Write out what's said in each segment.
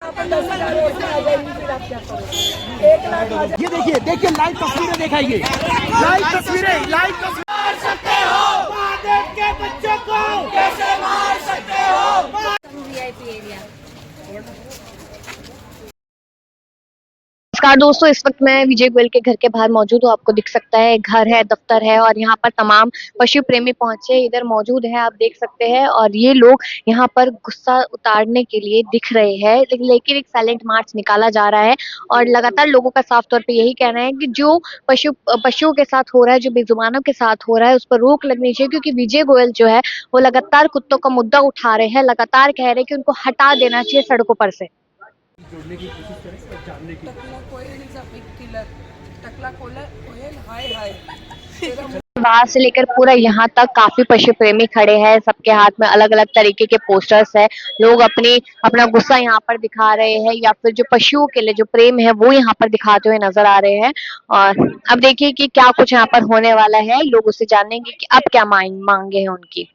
ये देखिए देखिए लाइव तस्वीरें दिखाइए, लाइव तस्वीरें, लाइव तस्वीरें। मार सकते हो महादेव के बच्चों को, कैसे मार सकते हो। VIP area. नमस्कार दोस्तों, इस वक्त मैं विजय गोयल के घर के बाहर मौजूद हूँ। आपको दिख सकता है घर है, दफ्तर है और यहाँ पर तमाम पशु प्रेमी पहुंचे इधर मौजूद हैं, आप देख सकते हैं। और ये लोग यहाँ पर गुस्सा उतारने के लिए दिख रहे हैं, लेकिन एक साइलेंट मार्च निकाला जा रहा है। और लगातार लोगों का साफ तौर पे यही कहना है कि जो पशुओं के साथ हो रहा है, जो बेजुबानों के साथ हो रहा है, उस पर रोक लगनी चाहिए। क्योंकि विजय गोयल जो है वो लगातार कुत्तों का मुद्दा उठा रहे हैं, लगातार कह रहे हैं कि उनको हटा देना चाहिए सड़कों पर से। जोड़ने की कोशिश करें और जानने की। बाहर से लेकर पूरा यहाँ तक काफी पशु प्रेमी खड़े हैं, सबके हाथ में अलग अलग तरीके के पोस्टर्स है। लोग अपना गुस्सा यहाँ पर दिखा रहे हैं या फिर जो पशुओं के लिए जो प्रेम है वो यहाँ पर दिखाते हुए नजर आ रहे हैं। और अब देखिए कि क्या कुछ यहाँ पर होने वाला है, लोग उससे जानेंगे कि अब क्या मांगे हैं उनकी।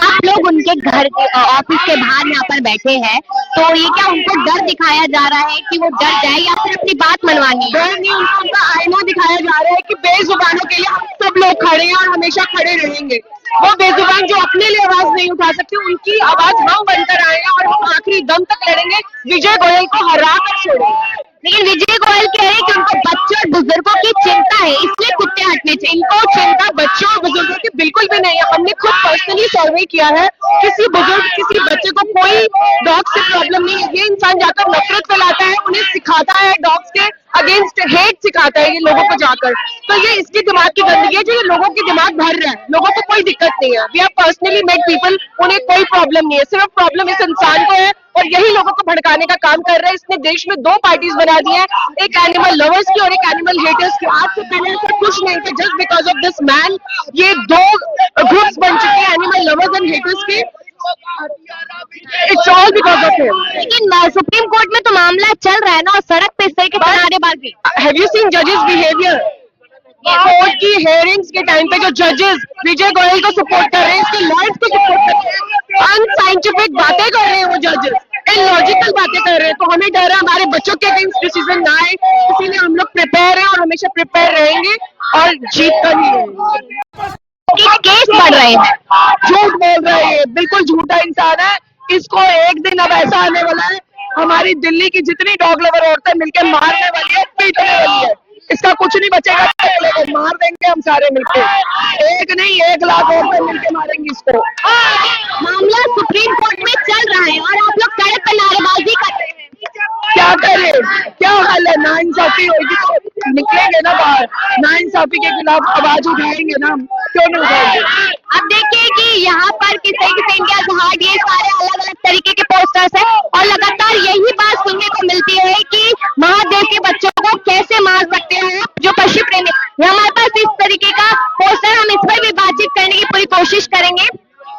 आप लोग उनके घर के ऑफिस के बाहर यहाँ पर बैठे हैं, तो ये क्या उनको डर दिखाया जा रहा है कि वो डर जाए या फिर अपनी बात मनवानी है? डर नहीं, उनका आईना दिखाया जा रहा है कि बेजुबानों के लिए हम सब लोग खड़े हैं और हमेशा खड़े रहेंगे। वो बेजुबान जो अपने लिए आवाज नहीं उठा सकते, उनकी आवाज हम बनकर आए हैं और हम आखिरी दम तक लड़ेंगे, विजय गोयल को हरा कर छोड़ेंगे। लेकिन विजय गोयल कह रहे हैं कि उनको बच्चों और बुजुर्गों की चिंता है, इसलिए कुत्ते हटने चाहिए। इनको चिंता बच्चों और बुजुर्गों की बिल्कुल भी नहीं है। हमने खुद पर्सनली सर्वे किया है, किसी बुजुर्ग किसी बच्चे को कोई डॉग से प्रॉब्लम नहीं है। ये इंसान जाकर नफरत फैलाता है, उन्हें सिखाता है, डॉग्स के अगेंस्ट हेट सिखाता है ये लोगों को जाकर। तो ये इसके दिमाग की गंदगी है जो ये लोगों के दिमाग भर रहा है। लोगों को कोई दिक्कत नहीं है। We have personally met people, उन्हें कोई प्रॉब्लम नहीं है, सिर्फ प्रॉब्लम इस इंसान को है और यही लोगों को भड़काने का काम कर रहा है। इसने देश में दो पार्टीज बना दी है, एक एनिमल लवर्स की और एक एनिमल हेटर्स की। आज से पहले ऐसा कुछ नहीं था, just because of this man ये दो ग्रुप्स बन चुके हैं, एनिमल लवर्स एंड हेटर्स के। It's all because of him. लेकिन सुप्रीम कोर्ट में तो मामला चल रहा है ना, और सड़क पे इस तरह के नारेबाजी। हैव यू सीन जजेस बिहेवियर? कोर्ट की हेयरिंग्स के टाइम पे जो जजेस विजय गोयल को सपोर्ट कर रहे हैं, इसके लॉयर्स को सपोर्ट कर रहे हैं, अनसाइंटिफिक बातें कर रहे हैं वो जजेस, इलॉजिकल बातें कर रहे हैं। तो हमें डर है हमारे बच्चों के अगेंस्ट डिसीजन ना आए, इसीलिए हम लोग प्रिपेयर हैं और हमेशा प्रिपेयर रहेंगे और जीत कर ही रहेंगे। केस बढ़ रहे हैं, झूठ बोल रहे हैं, बिल्कुल झूठा इंसान है। इसको एक दिन अब ऐसा आने वाला है, हमारी दिल्ली की जितनी डॉग लवर औरतें मिलकर मारने वाली है, पीटने वाली है। इसका कुछ नहीं बचेगा, मार देंगे हम सारे मिलकर। एक नहीं 1 लाख औरतें मिलकर मारेंगे इसको। मामला सुप्रीम कोर्ट में चल रहा है और आप लोग सड़क पर नारेबाजी कर रहे हैं। क्या करें, क्या हाल है? नाइंसाफी होगी तो निकलेंगे ना बाहर, नाइंसाफी के खिलाफ आवाज उठाएंगे ना, क्यों नहीं उठाएंगे? अब देखिए कि यहाँ पर किस तरीके से इंडिया हार्ट, ये सारे अलग अलग तरीके के पोस्टर्स हैं और लगातार यही बात सुनने को मिलती है कि महादेव के बच्चों को कैसे मार सकते हैं जो पशु प्रेमी। हमारे पास इस तरीके का पोस्टर, हम इस पर भी बातचीत करने की पूरी कोशिश करेंगे।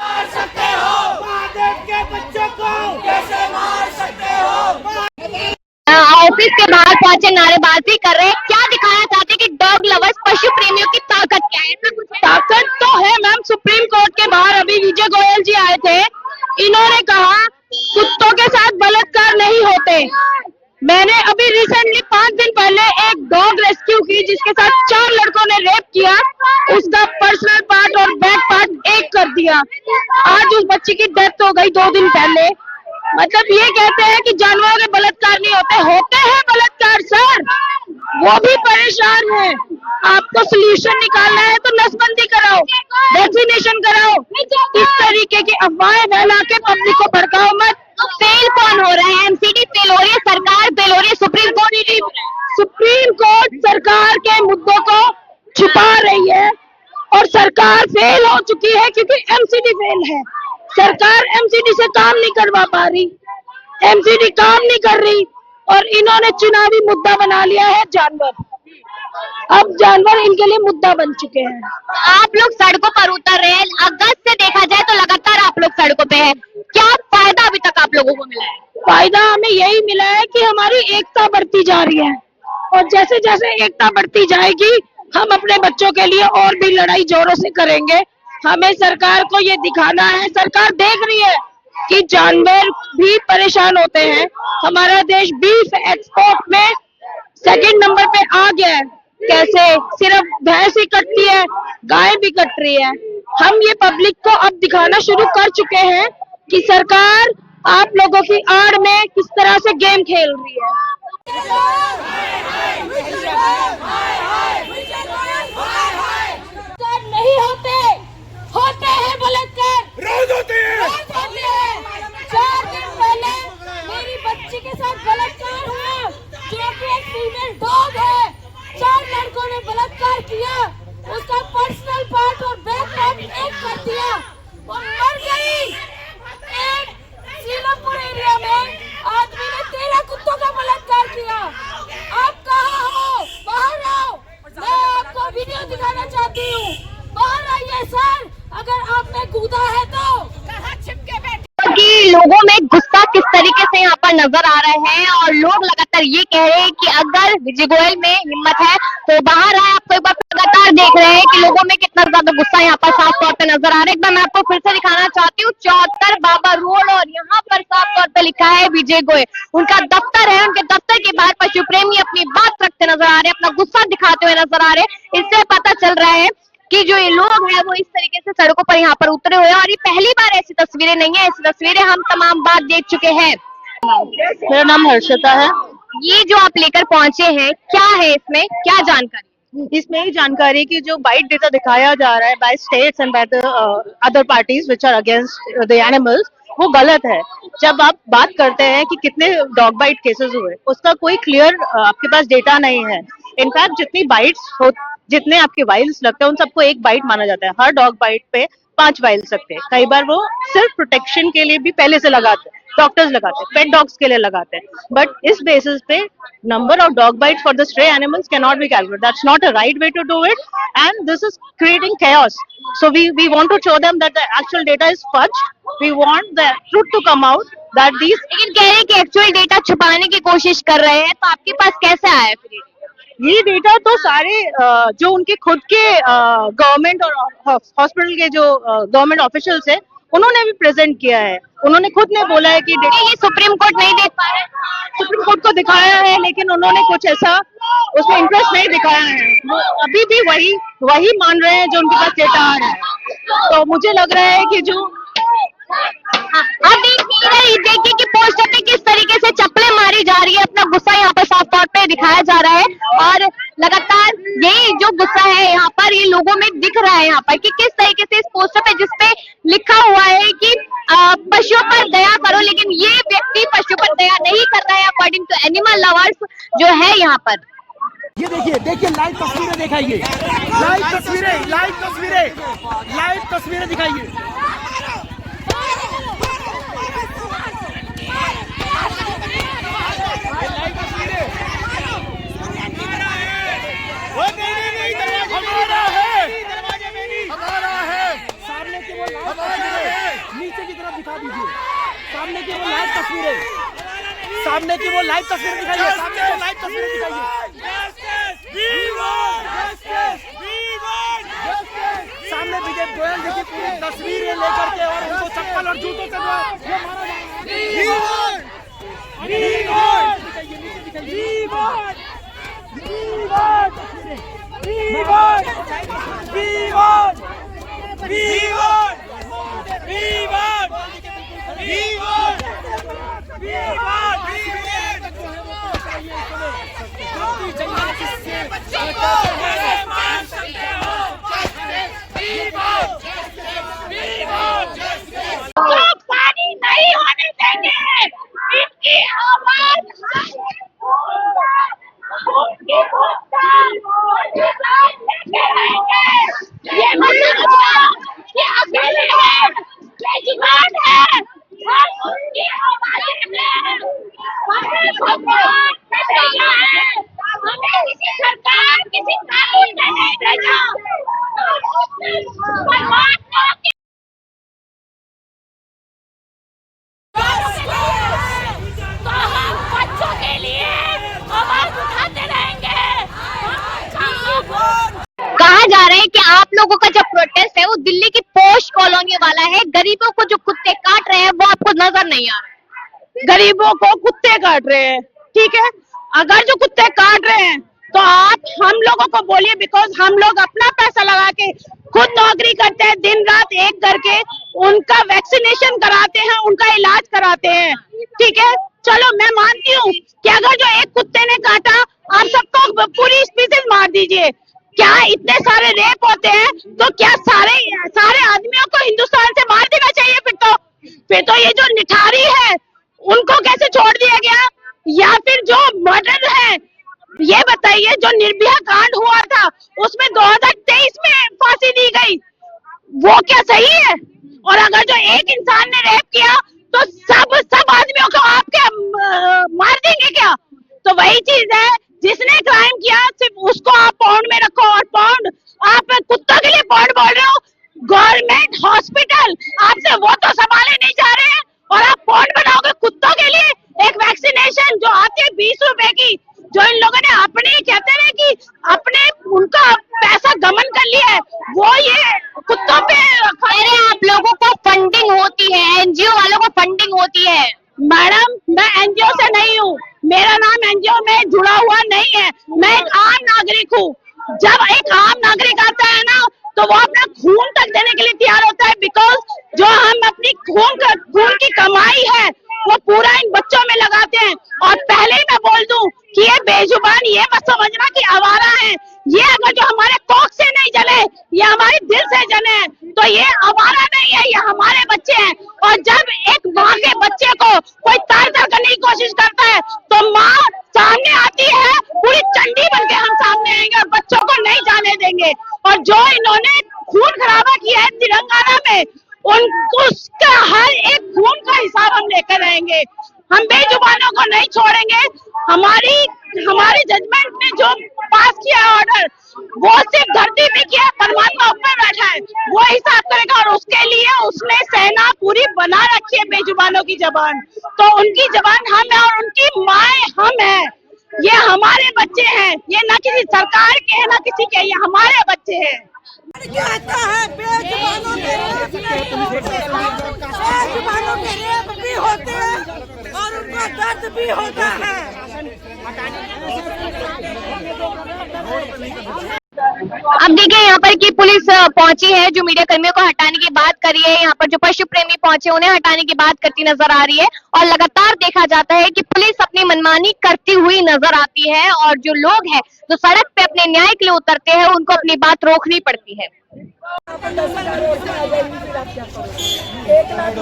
मार सकते हो महादेव के बच्चों को, कैसे मार सकते हो। ऑफिस के बाहर पहुंचे नारेबाजी कर रहे हैं, क्या दिखाना चाहते हैं कि डॉग लवर्स पशु प्रेमियों की ताकत क्या है? ऐसा कुछ ताकत तो है मैम। सुप्रीम कोर्ट के बाहर अभी विजय गोयल जी आए थे, इन्होंने कहा कुत्तों के साथ बलात्कार नहीं होते। मैंने अभी रिसेंटली 5 दिन पहले एक डॉग रेस्क्यू की जिसके साथ 4 लड़कों ने रेप किया, उसका पर्सनल पार्ट और बैक पार्ट एक कर दिया। आज उस बच्ची की डेथ हो गई 2 दिन पहले। मतलब ये कहते हैं कि जानवरों के बलात्कार नहीं होते हैं बलात्कार सर, वो भी परेशान है। आपको सोल्यूशन निकालना है तो नसबंदी कराओ, वैक्सीनेशन कराओ, इस तरीके की अफवाहें फैला के पब्लिक को भड़काओ मत। फेल कौन हो रहा है? एमसीडी फेल हो रही है, सरकार फेल हो रही है, सुप्रीम कोर्ट सरकार के मुद्दों को छुपा रही है और सरकार फेल हो चुकी है क्योंकि एमसीडी फेल है। सरकार एमसीडी से काम नहीं करवा पा रही, एमसीडी काम नहीं कर रही और इन्होंने चुनावी मुद्दा बना लिया है जानवर। अब जानवर इनके लिए मुद्दा बन चुके हैं। आप लोग सड़कों पर उतर रहे हैं, अगस्त से देखा जाए तो लगातार आप लोग सड़कों पे हैं, क्या फायदा अभी तक आप लोगों को मिला है? फायदा हमें यही मिला है कि हमारी एकता बढ़ती जा रही है और जैसे जैसे एकता बढ़ती जाएगी हम अपने बच्चों के लिए और भी लड़ाई जोरों से करेंगे। हमें सरकार को ये दिखाना है, सरकार देख रही है कि जानवर भी परेशान होते हैं। हमारा देश बीफ एक्सपोर्ट में सेकंड नंबर पे आ गया है। कैसे सिर्फ भैंस ही कटती है, गाय भी कट रही है। हम ये पब्लिक को अब दिखाना शुरू कर चुके हैं कि सरकार आप लोगों की आड़ में किस तरह से गेम खेल रही है। नहीं होते, होते हैं बलात्कार, रोज होते हैं। 4 दिन पहले मेरी बच्ची के साथ बलात्कार हुआ, जो कि एक फीमेल डॉग है। 4 लड़कों ने बलात्कार किया, उसका पर्सनल पार्ट और बैक पार्ट एक कर दिया, वो मर गई। एक सीलापुर एरिया में आदमी ने 13 कुत्तों का बलात्कार किया। आप कहाँ हो? बाहर आओ, मैं आपको वीडियो दिखाना चाहती हूँ। बाहर आइए सर, अगर आपने कूदा है तो। कहाँ छिपके बैठे कि लोगों में गुस्सा किस तरीके से यहाँ पर नजर आ रहे हैं और लोग लगातार ये कह रहे हैं कि अगर विजय गोयल में हिम्मत है तो बाहर आए। आपको एक बार लगातार देख रहे हैं कि लोगों में कितना ज्यादा गुस्सा यहाँ पर साफ तौर पे नजर आ रहा है। एक बार मैं आपको फिर से दिखाना चाहती हूँ 74 बाबा रोड और यहाँ पर साफ तौर पे लिखा है विजय गोयल। उनका दफ्तर है, उनके दफ्तर के बाहर पशु प्रेमी अपनी बात रखते नजर आ रहे हैं, अपना गुस्सा दिखाते हुए नजर आ रहे हैं। इससे पता चल रहा है कि जो ये लोग हैं वो इस तरीके से सड़कों पर यहाँ पर उतरे हुए हैं और ये पहली बार ऐसी तस्वीरें नहीं है, ऐसी तस्वीरें हम तमाम बार देख चुके हैं। मेरा नाम हर्षिता है। ये जो आप लेकर पहुंचे हैं क्या है, इसमें क्या जानकारी? इसमें ही जानकारी की जो बाइट डेटा दिखाया जा रहा है by states and by the other parties which are against the animals, वो गलत है। जब आप बात करते हैं कि कितने डॉग बाइट केसेस हुए, उसका कोई क्लियर आपके पास डेटा नहीं है। इनफैक्ट जितनी बाइट्स हो, जितने आपके वाइल्स लगते हैं, उन सबको एक बाइट माना जाता है। हर डॉग बाइट पे 5 वाइल्स लगते हैं। कई बार वो सिर्फ प्रोटेक्शन के लिए भी पहले से लगाते हैं, डॉक्टर्स लगाते हैं, पेट डॉग्स के लिए लगाते हैं। बट इस बेसिस पे number of dog bites for the stray animals cannot be calculated. That's not a right way to do it, and this is creating chaos. So we want to show them that the actual data is fudged. We want the truth to come out that these. लेकिन कह रहे हैं कि actual data छुपाने की कोशिश कर रहे हैं, तो आपके पास कैसे आया फिर? ये डेटा तो सारे जो उनके खुद के गवर्नमेंट और हॉस्पिटल के जो गवर्नमेंट ऑफिशियल्स है, उन्होंने भी प्रेजेंट किया है। उन्होंने खुद ने बोला है कि ये सुप्रीम कोर्ट नहीं देख पा रहे? सुप्रीम कोर्ट को दिखाया है, लेकिन उन्होंने कुछ ऐसा उसमें इंटरेस्ट नहीं दिखाया है। वो अभी भी वही मान रहे हैं जो उनके पास डेटा आ रहा है। तो मुझे लग रहा है कि जो आप देखिए कि पोस्टर पे किस तरीके से चप्पलें मारी जा रही है, अपना गुस्सा यहाँ पर साफ तौर पे दिखाया जा रहा है और लगातार यही जो गुस्सा है यहाँ पर ये लोगों में दिख रहा है यहाँ पर कि किस तरीके से इस पोस्टर पे जिसपे लिखा हुआ है कि पशुओं पर दया करो, लेकिन ये व्यक्ति पशु पर दया नहीं कर रहा है अकॉर्डिंग टू एनिमल लवर्स जो है यहाँ पर। ये देखिए देखिए लाइव तस्वीरें दिखाइए, लाइव तस्वीरें दिखाइए। नीचे की तरफ दिखा दीजिए, सामने की वो लाइव तस्वीरें, सामने की वो लाइव तस्वीरें दिखाइए, सामने की लाइव तस्वीरें दिखाइए। सामने विजय गोयल जी की पूरी तस्वीरें लेकर के और उनको चप्पल और जूतों से पानी नहीं होने देंगे, इनकी आवाज ये अकेले हैं, बेजुबान है, हम उनकी आवाजें हैं, हमें भगवान से चाहिए है, हमें किसी सरकार किसी कानून लोगों का जो प्रोटेस्ट है वो दिल्ली की पोश कॉलोनी वाला है। गरीबों को जो कुत्ते काट रहे हैं वो आपको नजर नहीं आ रहा है। गरीबों को कुत्ते काट रहे हैं, ठीक है। अगर जो कुत्ते काट रहे हैं तो आप हम लोगों को बोलिए, बिकॉज हम लोग अपना पैसा लगा के खुद नौकरी करते हैं, दिन रात एक करके उनका वैक्सीनेशन कराते हैं, उनका इलाज कराते हैं, ठीक है। चलो मैं मानती हूँ कि अगर जो एक कुत्ते ने काटा, आप सबको पूरी स्पीसीज मार दीजिए। क्या इतने सारे रेप होते हैं तो क्या सारे आदमियों को हिंदुस्तान से मार देना चाहिए? फिर तो ये जो निठारी है उनको कैसे छोड़ दिया गया? या फिर जो मर्डर है, ये बताइए, जो निर्भया कांड हुआ था उसमें 2023 में फांसी दी गई, वो क्या सही है? और अगर जो एक इंसान ने रेप किया तो सब आदमियों को आप क्या मार देंगे क्या? तो वही चीज है, जिसने क्राइम किया सिर्फ उसको आप पौंड में रखो। और पौंड, आप कुत्तों के लिए पौंड बोल रहे हो? गवर्नमेंट हॉस्पिटल आपसे वो तो संभाले नहीं जा रहे हैं और आप पौंड बनाओगे कुत्तों के लिए? एक वैक्सीनेशन जो आती है 20 रुपए की, जो इन लोगों ने अपने कहते हैं कि अपने उनका पैसा गमन कर लिया है, वो ये कुत्तों पे अरे आप लोगों को फंडिंग होती है, एनजीओ वालों को फंडिंग होती है। मैडम, मैं एनजीओ से नहीं हूँ, मेरा नाम एनजीओ में जुड़ा हुआ नहीं है, मैं एक आम नागरिक हूँ। जब एक आम नागरिक आता है ना तो वो अपना खून तक देने के लिए तैयार होता है, बिकॉज जो हम अपनी खून की कमाई है वो पूरा इन बच्चों में लगाते हैं। और पहले ही मैं बोल दूं कि ये बेजुबान, ये मत समझना कि आवारा है। ये अगर जो हमारे कोख से नहीं जले, ये हमारे दिल से जले तो ये आवारा नहीं है, ये हमारे बच्चे हैं। और जब एक माँ के बच्चे को कोई तार करने की कोशिश करता है तो माँ सामने आती है, पूरी चंडी बन के हम सामने आएंगे और बच्चों को नहीं जाने देंगे। और जो इन्होंने खून खराबा किया है तेलंगाना में, उसका हर एक खून का हिसाब हम लेकर रहेंगे। हम बेजुबानों को नहीं छोड़ेंगे। हमारी जजमेंट ने जो पास किया ऑर्डर, वो सिर्फ धरती पे किया, परमात्मा ऊपर बैठा है, वो हिसाब करेगा। और उसके लिए उसने सेना पूरी बना रखी है बेजुबानों की जबान। तो उनकी जबान हम है और उनकी माए हम है। ये हमारे बच्चे हैं, ये ना किसी सरकार के हैं ना किसी के, ये हमारे बच्चे हैं। कहता है बेजुबानों के रेप नहीं होते, बेजुबानों के रेप भी होते हैं और उनको दर्द भी होता है। अब देखिए यहाँ पर की पुलिस पहुंची है, जो मीडिया कर्मियों को हटाने की बात करी है। यहाँ पर जो पशु प्रेमी पहुंचे उन्हें हटाने की बात करती नजर आ रही है। और लगातार देखा जाता है कि पुलिस अपनी मनमानी करती हुई नजर आती है और जो लोग हैं जो सड़क पे अपने न्याय के लिए उतरते हैं उनको अपनी बात रोकनी पड़ती है। एक लाख